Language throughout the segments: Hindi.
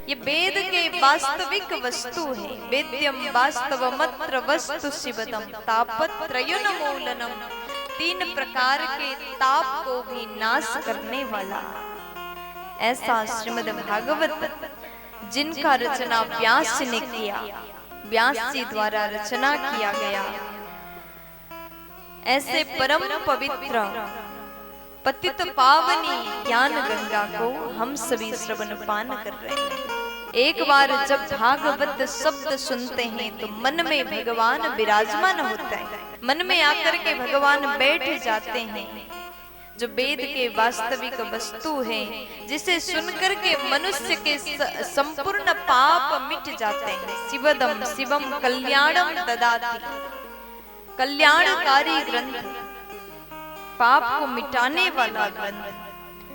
ये वेद के वास्तविक वस्तु है। वेद्यम वास्तवमत्र वस्तु शिवदम तापत्रयोन्मूलनम। 3 प्रकार के ताप को भी नाश करने वाला ऐसा श्रीमद् भागवत जिनका रचना व्यास ने किया, व्यास जी द्वारा रचना किया गया, ऐसे परम पवित्र पतित पावनी ज्ञान गंगा को हम सभी श्रवण पान कर रहे हैं। एक बार जब भागवत शब्द सुनते हैं तो मन में भगवान विराजमान होता है, मन में आकर के भगवान बैठ जाते हैं। जो वेद के वास्तविक वस्तु है, जिसे सुनकर के मनुष्य के संपूर्ण पाप मिट जाते हैं। शिवदम शिवम कल्याणम ददाति, कल्याणकारी ग्रंथ, पाप को मिटाने वाला ग्रंथ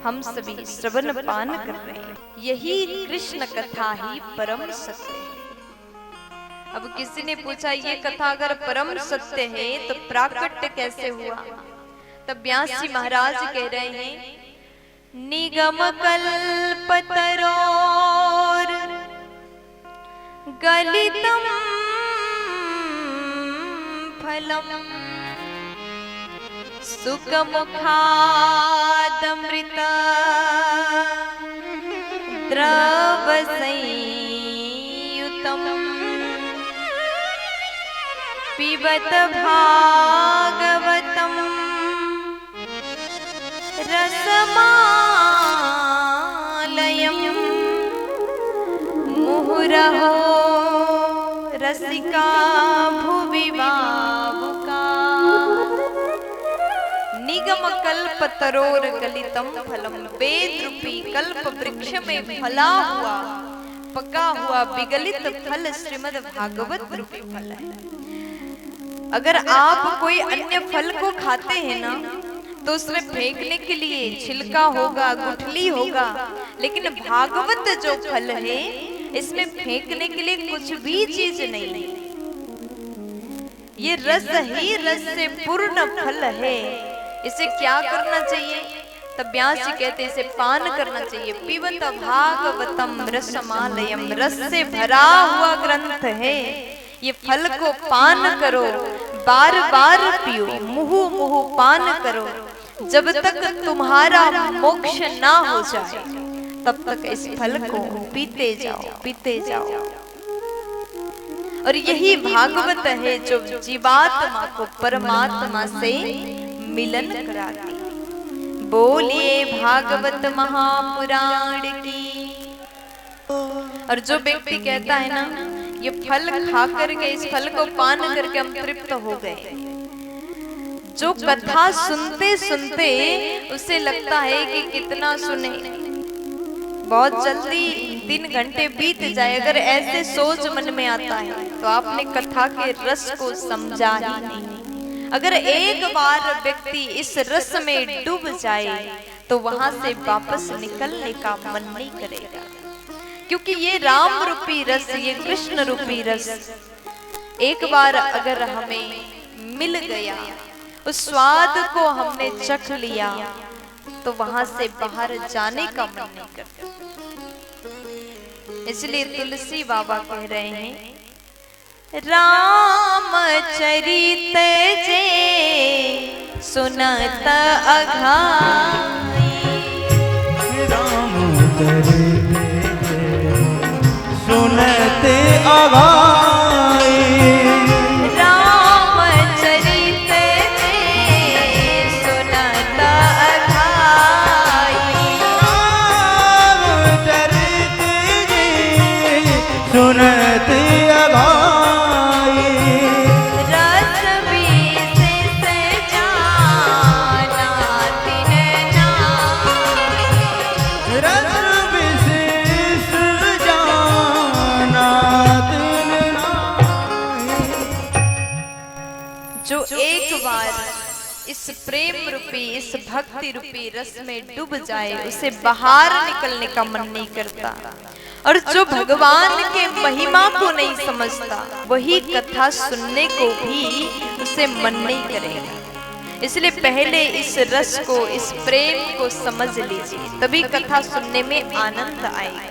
हम सभी श्रवण पान कर रहे हैं। यही कृष्ण कथा ही परम सत्य है। अब किसी ने पूछा ये कथा अगर परम सत्य है तो प्राकट्य कैसे हुआ? तब व्यास जी महाराज कह रहे हैं, निगम कल्पतरोर गलितम फलम सुखमुखादमृत द्रव संयुतम पिबत भागवतम रसमालयम मुहुरहो रसिका भुवि भावुका। निगम कल्प तरोर गलितम फलम, वेद रूपी कल्प वृक्ष में फला हुआ पका हुआ विगलित फल श्रीमद् भागवत रूपी फल है। अगर आप कोई अन्य फल को खाते हैं ना तो उसमें फेंकने के लिए छिलका होगा, गुठली होगा, लेकिन भागवत जो फल है इसमें फेंकने के लिए कुछ भी चीज नहीं है। ये रस ही रस से पूर्ण फल है। इसे क्या करना चाहिए? तब व्यास जी कहते इसे पान करना चाहिए। पिबत भागवतम रसमालयम, रस से भरा हुआ ग्रंथ है। ये फल को पान करो, बार बार पियो, मुहु मुहु पान करो, जब तक तुम्हारा मोक्ष ना हो जाए तब तक इस फल को पीते जाओ, पीते जाओ। और यही भागवत है जो जीवात्मा को परमात्मा से मिलन कराती। बोलिए भागवत महापुराण की। और जो व्यक्ति कहता है ना ये फल खा करके, इस फल को पान करके हम तृप्त हो गए, जो कथा सुनते सुनते उसे लगता है कि कितना सुने, बहुत जल्दी 3 घंटे बीत जाए, अगर ऐसे सोच मन में आता है तो आपने कथा के रस को समझा ही नहीं। अगर एक बार व्यक्ति इस रस में डूब जाए तो वहां से वापस निकलने का मन नहीं करेगा, क्योंकि ये राम रूपी रस, ये कृष्ण रूपी रस एक बार अगर हमें मिल गया, उस स्वाद को हमने चख लिया तो वहां से बाहर जाने का मन नहीं करता। इसलिए तुलसी बाबा कह रहे हैं, रामचरित जे सुनत अघाई, रामचरित सुनत अघाई, रामचरित जे सुनत अघाई, रामचरित जे सुनत अघाई, रस विशेष जाना तिन नाई, रस विशेष जाना तिन नाई। जो एक बार इस प्रेम रूपी, इस भक्ति रूपी रस में डूब जाए उसे बाहर निकलने का मन नहीं करता। और जो भगवान के महिमा को नहीं समझता वही कथा सुनने को भी उसे मन नहीं करेगा। इसलिए पहले इस रस को, इस प्रेम को समझ लीजिए, तभी कथा सुनने में आनंद आएगा।